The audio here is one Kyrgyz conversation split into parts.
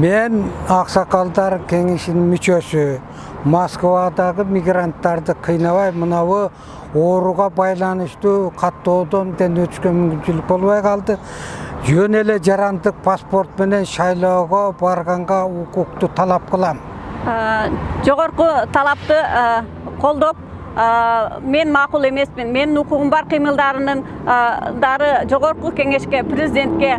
Мен Ақсақалдар кеңешінің мүчөсү. Москвадағы мигранттарды кыйнабай мынабы ооруга байланыштуу каттоодон өтүшкө мүмкүнчүлүк болбой калды. Жөн эле жарандык паспорт менен шайлоого барганга укукту талап кылам. Жогорку талапты колдоп, мен макул эмесмин. Менин укугум бар кыймылдарынын дары жогорку кеңешке, президентке,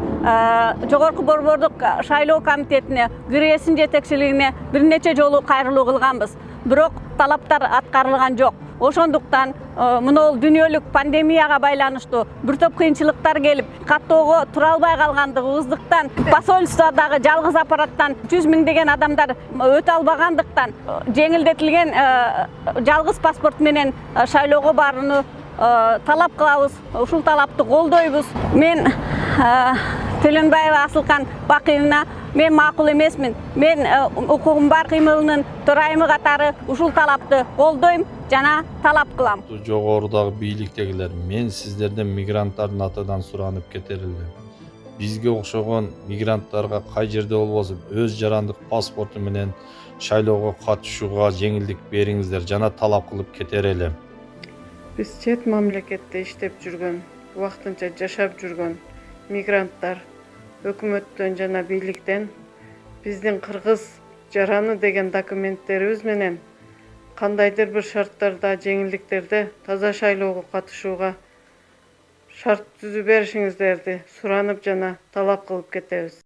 жогорку борбордук шайлоо комитетине, ГРЭСин жетекчилигине бир нече жолу кайрылуу кылганбыз. Бирок талаптар аткарылган жок. Ошондуктан мынол дүйнөлүк пандемияга байланыштуу бир топ кыйынчылыктар келип, каттоого тура албай калгандыгыбыздыктан, посольстводагы жалгыз аппараттан 100 миңдеген адамдар өтө албагандыктан, жеңилдетилген жалгыз паспорт менен шайлоого барууну талап кылабыз. Ушул талапты колдойбуз. Мен Төлөнбаева Асылкан Бакыевна мен макул эмесмин. Мен укугум бар кыймылынын төрайымы катары ушул талапты колдойм жана талап кылам. Жогорудагы бийликтегилер, мен сиздерден мигранттардын атынан суранып кетер элем. Бизге окшогон мигранттарга кай жерде болбосун өз жарандык паспорту менен шайлоого катышууга жеңилдик бериңиздер жана талап кылып кетер элем. Биз чет мамлекетте иштеп жүргөн, убактынча жашап жүргөн мигранттар өкмөттөн жана бийликтен биздин кыргыз жараны деген документтерибиз менен кандайдыр бир шарттарда, жеңилдиктерде таза шайлоого катышууга шарт түзүп беришиңиздерди суранып жана талап кылып кетебиз.